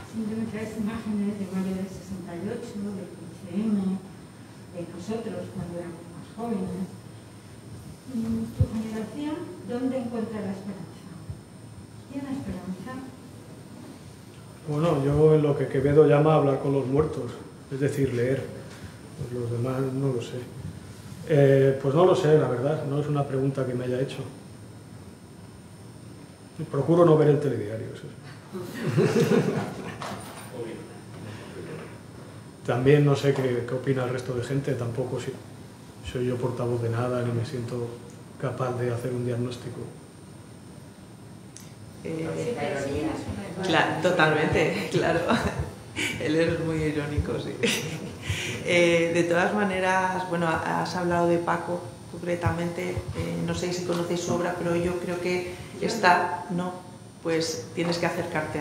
Speaker 4: siempre me traes imágenes de mayo del 68, del 15M, de nosotros cuando éramos más jóvenes. Tu generación, ¿dónde encuentra la esperanza? ¿Tiene esperanza?
Speaker 3: Bueno, yo en lo que Quevedo llama hablar con los muertos, es decir, leer. Pues los demás no lo sé. Pues no lo sé, la verdad, no es una pregunta que me haya hecho. Procuro no ver el telediario, eso sí. También no sé qué opina el resto de gente, tampoco soy yo portavoz de nada, ni me siento capaz de hacer un diagnóstico.
Speaker 2: Claro, totalmente, claro. Él es muy irónico, sí. De todas maneras, bueno, has hablado de Paco concretamente, no sé si conocéis su obra, pero yo creo que está, ¿no? Pues tienes que acercarte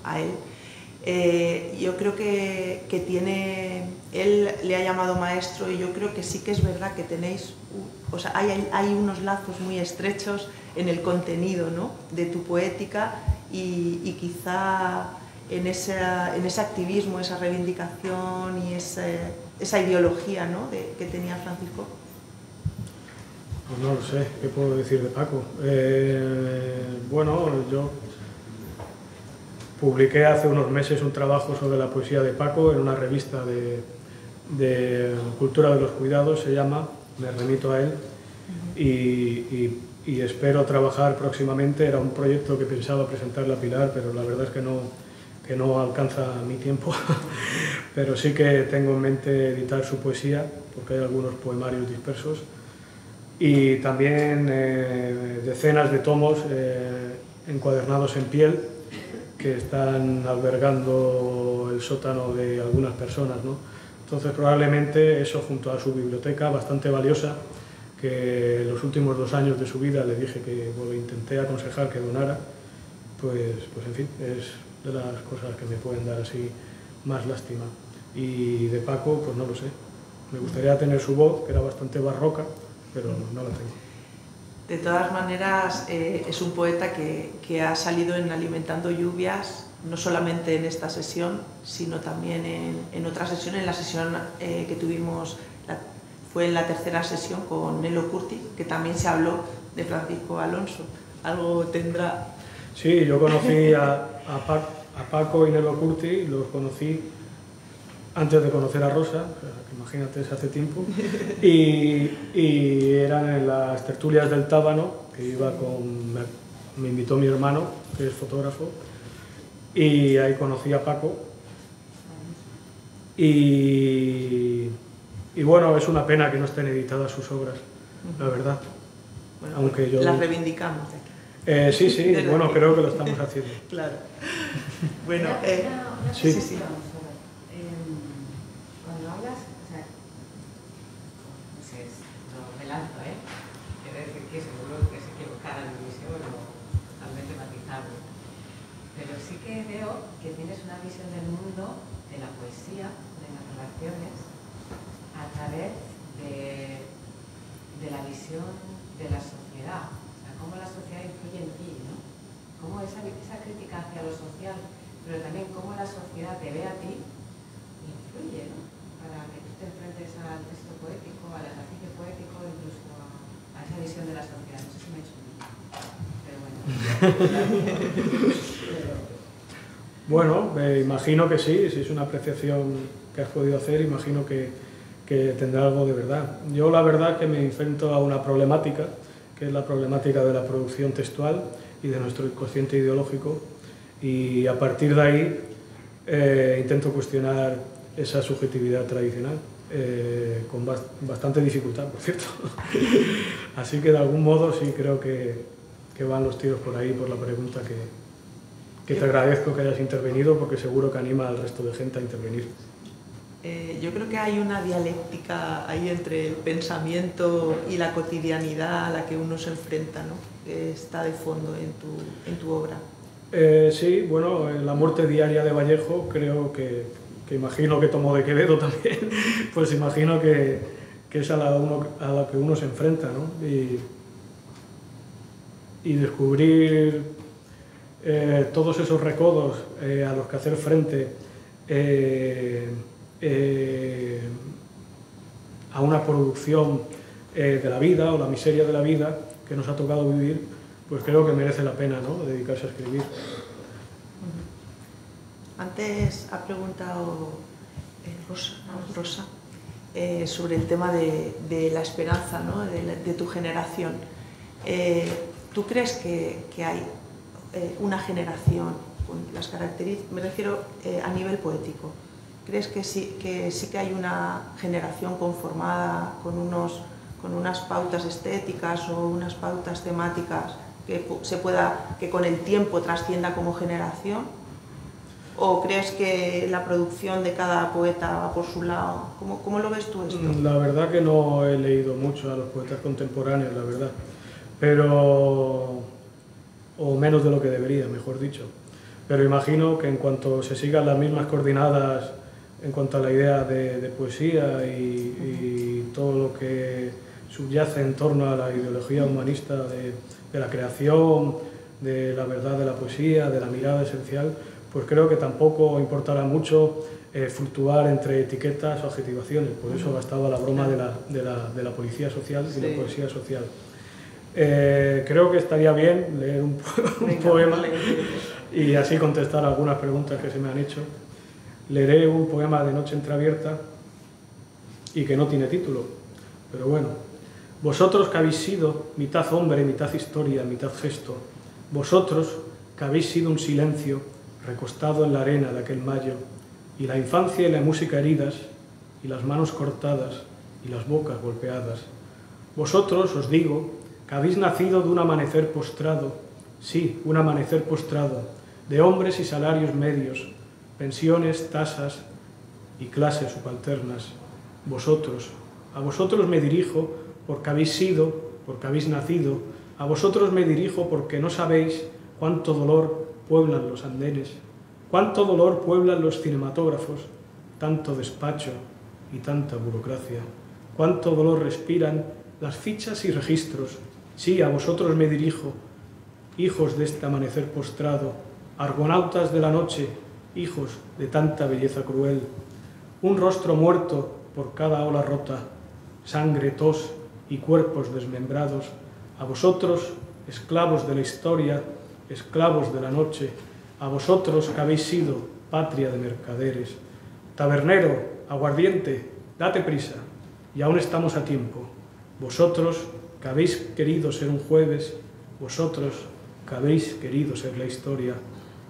Speaker 2: a él. Yo creo que tiene, él le ha llamado maestro y yo creo que sí que es verdad que tenéis, o sea, hay unos lazos muy estrechos en el contenido, ¿no? De tu poética y quizá en ese activismo, esa reivindicación y esa ideología, ¿no? Que tenía Francisco.
Speaker 3: Pues no lo sé, ¿qué puedo decir de Paco? Bueno, yo publiqué hace unos meses un trabajo sobre la poesía de Paco en una revista de Cultura de los Cuidados, se llama, me remito a él, y espero trabajar próximamente. Era un proyecto que pensaba presentarle a Pilar, pero la verdad es que no alcanza mi tiempo, pero sí que tengo en mente editar su poesía, porque hay algunos poemarios dispersos, y también decenas de tomos encuadernados en piel que están albergando el sótano de algunas personas, ¿no? Entonces probablemente eso, junto a su biblioteca bastante valiosa, que en los últimos 2 años de su vida le dije que, bueno, intenté aconsejar que donara, pues en fin, es de las cosas que me pueden dar así más lástima. Y de Paco, pues no lo sé. Me gustaría tener su voz, que era bastante barroca, pero no la tengo.
Speaker 2: De todas maneras, es un poeta que ha salido en Alimentando Lluvias, no solamente en esta sesión, sino también en otra sesión, en la sesión que tuvimos, fue en la tercera sesión con Nelo Curti, que también se habló de Francisco Alonso. ¿Algo tendrá?
Speaker 3: Sí, yo conocí a Paco y Nelo Curti, los conocí antes de conocer a Rosa, o sea, que imagínate, es hace tiempo, y eran en las tertulias del Tábano, que iba con, me invitó mi hermano, que es fotógrafo, y ahí conocí a Paco, y bueno, es una pena que no estén editadas sus obras, la verdad.
Speaker 2: Bueno,
Speaker 3: aunque yo
Speaker 2: las reivindicamos aquí.
Speaker 3: Sí, bueno, creo que lo estamos haciendo.
Speaker 2: Claro. Bueno,
Speaker 3: sí.
Speaker 5: Cuando hablas, o sea, no sé, no me lanzo, quiero decir que seguro que es equivocada mi visión o totalmente matizable. Pero sí que veo que tienes una visión del mundo, de la poesía, de las relaciones, a través de la visión de la sociedad. O sea, cómo la sociedad influye en ti, ¿no? Cómo esa crítica hacia lo social, pero también cómo la sociedad te ve a ti, influye, ¿no? Para que tú te enfrentes al texto poético, al ejercicio poético, incluso a esa visión de la sociedad. No sé si me he hecho bien, pero
Speaker 3: bueno. Bueno, imagino que sí, si es una apreciación que has podido hacer, imagino que tendrá algo de verdad. Yo la verdad es que me enfrento a una problemática, que es la problemática de la producción textual y de nuestro inconsciente ideológico, y a partir de ahí intento cuestionar esa subjetividad tradicional, con bastante dificultad, por cierto. Así que de algún modo sí creo que van los tiros por ahí, por la pregunta que te agradezco que hayas intervenido, porque seguro que anima al resto de gente a intervenir.
Speaker 2: Yo creo que hay una dialéctica ahí entre el pensamiento y la cotidianidad a la que uno se enfrenta, ¿no? Que está de fondo en tu obra.
Speaker 3: Sí, bueno, la muerte diaria de Vallejo creo que imagino que tomó de Quevedo también, pues imagino que es a la que uno se enfrenta, ¿no? Y descubrir todos esos recodos a los que hacer frente a una producción de la vida o la miseria de la vida que nos ha tocado vivir, pues creo que merece la pena, ¿no?, dedicarse a escribir.
Speaker 2: Antes ha preguntado Rosa sobre el tema de la esperanza, ¿no?, de tu generación. ¿Tú crees que hay una generación con las características, me refiero a nivel poético, crees que sí que hay una generación conformada con unas pautas estéticas o unas pautas temáticas que con el tiempo trascienda como generación? ¿O crees que la producción de cada poeta va por su lado? ¿Cómo lo ves tú esto?
Speaker 3: La verdad que no he leído mucho a los poetas contemporáneos, la verdad, o menos de lo que debería, mejor dicho. Pero imagino que en cuanto se sigan las mismas coordinadas en cuanto a la idea de poesía y todo lo que subyace en torno a la ideología humanista de la creación, de la verdad de la poesía, de la mirada esencial, pues creo que tampoco importará mucho fluctuar entre etiquetas o adjetivaciones. Por eso bastaba la broma de la policía social y la poesía social. Creo que estaría bien leer un poema y así contestar algunas preguntas que se me han hecho. Leeré un poema de Noche Entreabierta y que no tiene título, pero bueno. Vosotros que habéis sido mitad hombre, mitad historia, mitad gesto, vosotros que habéis sido un silencio recostado en la arena de aquel mayo, y la infancia y la música heridas, y las manos cortadas, y las bocas golpeadas. Vosotros, os digo, que habéis nacido de un amanecer postrado, sí, un amanecer postrado, de hombres y salarios medios, pensiones, tasas y clases subalternas. Vosotros, a vosotros me dirijo porque habéis sido, porque habéis nacido, a vosotros me dirijo porque no sabéis cuánto dolor pueblan los andenes, cuánto dolor pueblan los cinematógrafos, tanto despacho y tanta burocracia, cuánto dolor respiran las fichas y registros. Sí, a vosotros me dirijo, hijos de este amanecer postrado, argonautas de la noche, hijos de tanta belleza cruel. Un rostro muerto por cada ola rota, sangre, tos y cuerpos desmembrados. A vosotros, esclavos de la historia, esclavos de la noche, a vosotros que habéis sido patria de mercaderes. Tabernero, aguardiente, date prisa, y aún estamos a tiempo. Vosotros que habéis querido ser un jueves, vosotros que habéis querido ser la historia.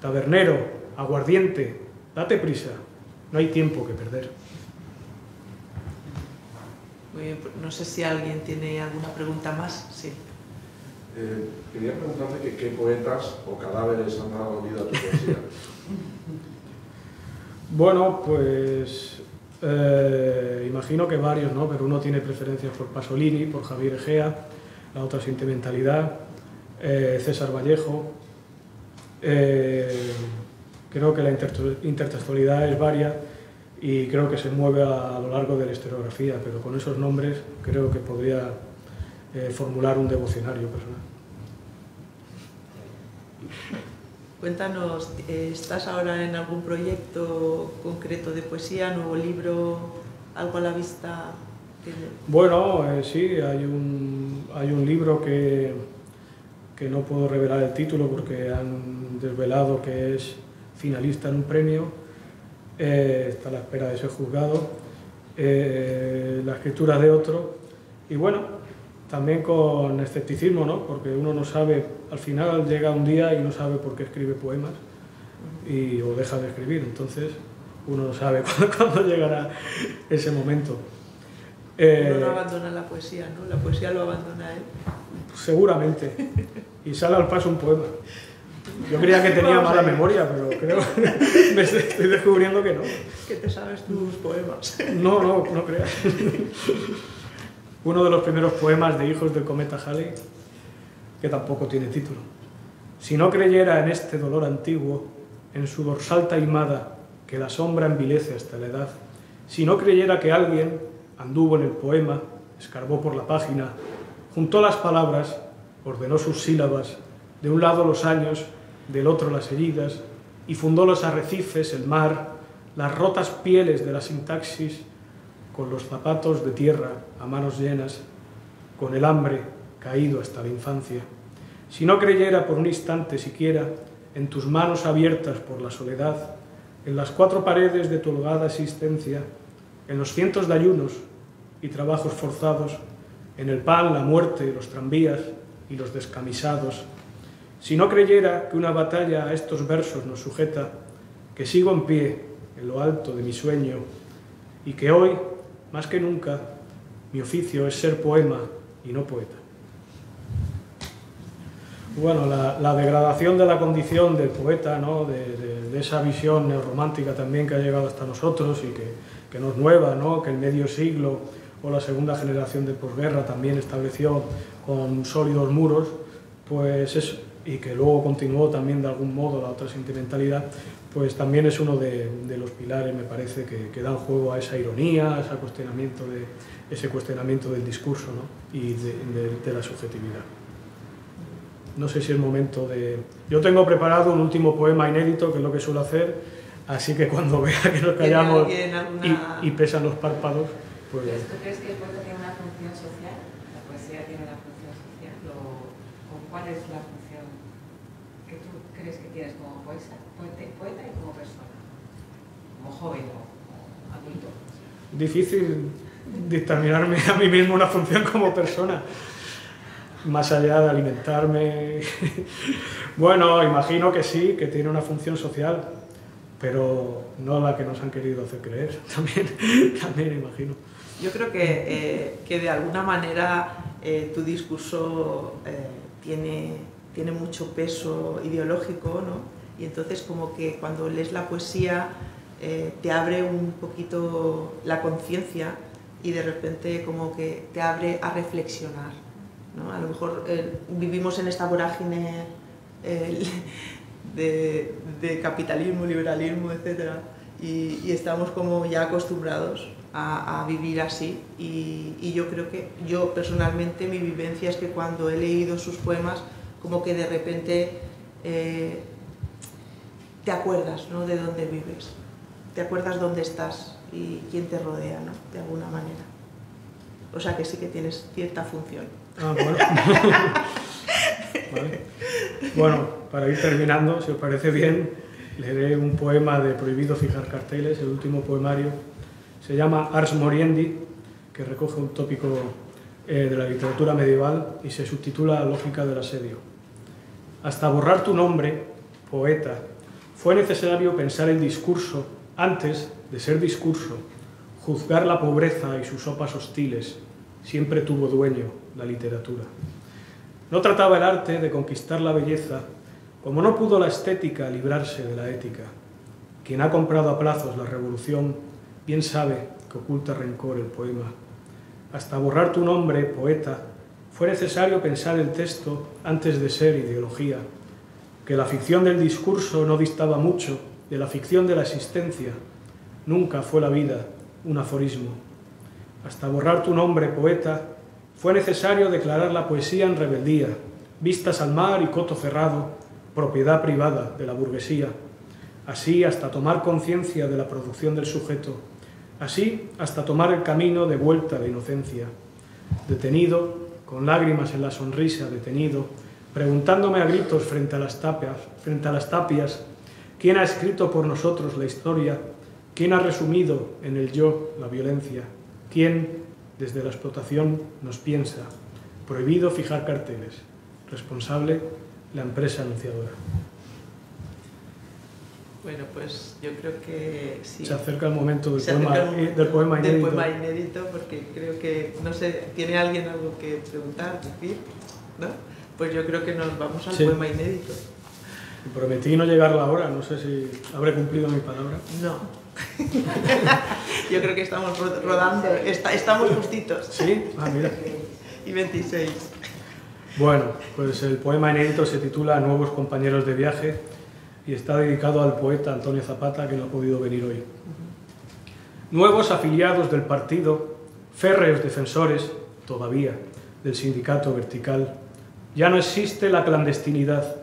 Speaker 3: Tabernero, aguardiente, date prisa, no hay tiempo que perder.
Speaker 2: Muy bien, no sé si alguien tiene alguna pregunta más. Sí.
Speaker 6: Quería preguntarte que qué poetas o cadáveres han dado vida a tu poesía.
Speaker 3: Bueno, pues imagino que varios, ¿no? Pero uno tiene preferencias por Pasolini, por Javier Egea, la otra Sentimentalidad, César Vallejo. Creo que la intertextualidad es varia y creo que se mueve a lo largo de la historiografía, pero con esos nombres creo que podría formular un devocionario personal.
Speaker 2: Cuéntanos, ¿estás ahora en algún proyecto concreto de poesía, nuevo libro, algo a la vista?
Speaker 3: Bueno, sí, hay un libro que no puedo revelar el título porque han desvelado que es finalista en un premio, está a la espera de ser juzgado, la escritura de otro, y bueno, también con escepticismo, ¿no? Porque uno no sabe, al final llega un día y no sabe por qué escribe poemas o deja de escribir, entonces uno no sabe cuándo llegará ese momento.
Speaker 2: Uno no abandona la poesía, ¿no? La poesía lo abandona él.
Speaker 3: Seguramente, y sale al paso un poema. Yo creía que tenía mala memoria, pero creo me estoy descubriendo que no.
Speaker 2: Que te sabes tus poemas.
Speaker 3: No creas. Uno de los primeros poemas de Hijos del cometa Halley, que tampoco tiene título. Si no creyera en este dolor antiguo, en su dorsal taimada, que la sombra envilece hasta la edad, si no creyera que alguien anduvo en el poema, escarbó por la página, juntó las palabras, ordenó sus sílabas, de un lado los años, del otro las heridas, y fundó los arrecifes, el mar, las rotas pieles de la sintaxis, con los zapatos de tierra a manos llenas, con el hambre caído hasta la infancia. Si no creyera por un instante siquiera en tus manos abiertas por la soledad, en las cuatro paredes de tu holgada existencia, en los cientos de ayunos y trabajos forzados, en el pan, la muerte, los tranvías y los descamisados, si no creyera que una batalla a estos versos nos sujeta, que sigo en pie en lo alto de mi sueño y que hoy, más que nunca, mi oficio es ser poema y no poeta. Bueno, la degradación de la condición del poeta, ¿no? de esa visión neorromántica también que ha llegado hasta nosotros y que no es nueva, ¿no? Que el medio siglo o la segunda generación de posguerra también estableció con sólidos muros, pues es, y que luego continuó también de algún modo la otra Sentimentalidad, pues también es uno de los pilares, me parece, que dan juego a esa ironía, a ese cuestionamiento del discurso, ¿no? Y de la subjetividad. No sé si es momento de... Yo tengo preparado un último poema inédito, que es lo que suelo hacer, así que cuando vea que nos callamos y pesan los párpados, pues...
Speaker 5: ¿Tú crees que el poeta tiene una función social? ¿La poesía tiene una función social? ¿O cuál es la función que que tú crees que tienes como poeta y como persona? Como joven o adulto.
Speaker 3: Difícil determinarme a mí mismo una función como persona, más allá de alimentarme. Bueno, imagino que sí, que tiene una función social, pero no la que nos han querido hacer creer, también imagino.
Speaker 2: Yo creo que de alguna manera tu discurso tiene mucho peso ideológico, ¿no? Y entonces como que cuando lees la poesía te abre un poquito la conciencia y de repente como que te abre a reflexionar, ¿no? A lo mejor vivimos en esta vorágine de capitalismo, liberalismo, etc. Y estamos como ya acostumbrados a vivir así y yo creo que yo personalmente mi vivencia es que cuando he leído sus poemas como que de repente te acuerdas, ¿no?, de dónde vives, te acuerdas dónde estás y quién te rodea, ¿no?, de alguna manera. O sea que sí que tienes cierta función.
Speaker 3: Ah, bueno. Vale. Bueno, para ir terminando, si os parece bien, leeré un poema de Prohibido fijar carteles, el último poemario. Se llama Ars Moriendi, que recoge un tópico de la literatura medieval y se subtitula Lógica del asedio. Hasta borrar tu nombre, poeta, fue necesario pensar el discurso antes de ser discurso, juzgar la pobreza y sus sopas hostiles. Siempre tuvo dueño la literatura. No trataba el arte de conquistar la belleza, como no pudo la estética librarse de la ética. Quien ha comprado a plazos la revolución, bien sabe que oculta rencor el poema. Hasta borrar tu nombre, poeta, fue necesario pensar el texto antes de ser ideología, que la ficción del discurso no distaba mucho de la ficción de la existencia. Nunca fue la vida un aforismo. Hasta borrar tu nombre, poeta, fue necesario declarar la poesía en rebeldía, vistas al mar y coto cerrado, propiedad privada de la burguesía. Así hasta tomar conciencia de la producción del sujeto, así hasta tomar el camino de vuelta de inocencia. Detenido, con lágrimas en la sonrisa, detenido, preguntándome a gritos frente a las tapias, ¿quién ha escrito por nosotros la historia? ¿Quién ha resumido en el yo la violencia? ¿Quién, desde la explotación, nos piensa? Prohibido fijar carteles. Responsable, la empresa anunciadora.
Speaker 2: Bueno, pues yo creo que sí.
Speaker 3: Se acerca el momento del poema inédito.
Speaker 2: Del poema inédito, porque creo que, no sé, ¿tiene alguien algo que preguntar, decir? ¿No? Pues yo creo que nos vamos al poema inédito.
Speaker 3: Prometí no llegar la hora, no sé si habré cumplido mi palabra.
Speaker 2: No. Yo creo que estamos rodando, estamos justitos.
Speaker 3: ¿Sí? Ah, mira.
Speaker 2: Y 26.
Speaker 3: Bueno, pues el poema inédito se titula Nuevos compañeros de viaje y está dedicado al poeta Antonio Zapata, que no ha podido venir hoy. Nuevos afiliados del partido, férreos defensores, todavía, del sindicato vertical. Ya no existe la clandestinidad,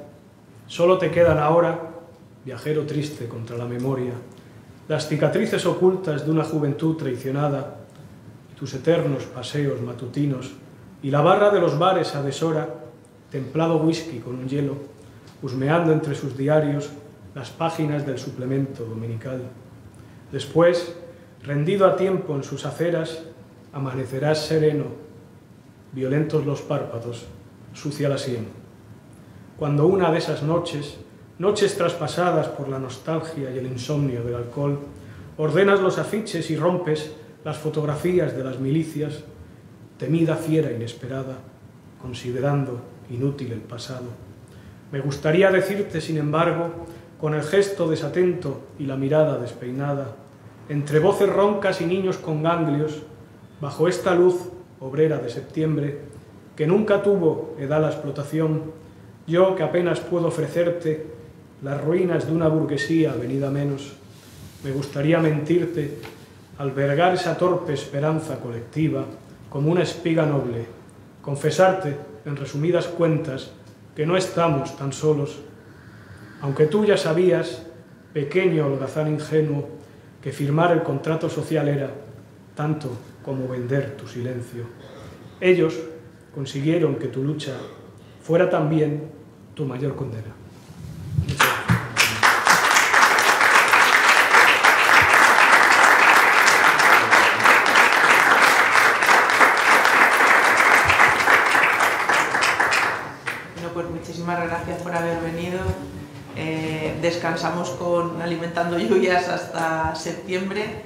Speaker 3: solo te quedan ahora, viajero triste contra la memoria, las cicatrices ocultas de una juventud traicionada, tus eternos paseos matutinos y la barra de los bares a deshora, templado whisky con un hielo, husmeando entre sus diarios las páginas del suplemento dominical. Después, rendido a tiempo en sus aceras, amanecerás sereno, violentos los párpados, sucia la sien. Cuando una de esas noches traspasadas por la nostalgia y el insomnio del alcohol, ordenas los afiches y rompes las fotografías de las milicias, temida fiera inesperada, considerando inútil el pasado. Me gustaría decirte, sin embargo, con el gesto desatento y la mirada despeinada, entre voces roncas y niños con ganglios, bajo esta luz obrera de septiembre, que nunca tuvo edad la explotación, yo que apenas puedo ofrecerte las ruinas de una burguesía venida menos, me gustaría mentirte, albergar esa torpe esperanza colectiva como una espiga noble, confesarte, en resumidas cuentas, que no estamos tan solos, aunque tú ya sabías, pequeño holgazán ingenuo, que firmar el contrato social era tanto como vender tu silencio. Ellos consiguieron que tu lucha fuera también tu mayor condena.
Speaker 2: descansamos con Alimentando Lluvias hasta septiembre,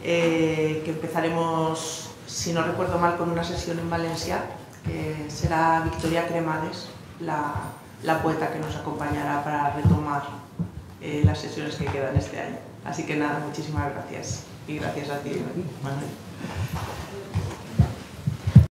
Speaker 2: que empezaremos, si no recuerdo mal, con una sesión en Valencia, que será Victoria Cremades, la poeta que nos acompañará para retomar las sesiones que quedan este año. Así que nada, muchísimas gracias. Y gracias a ti, Manuel.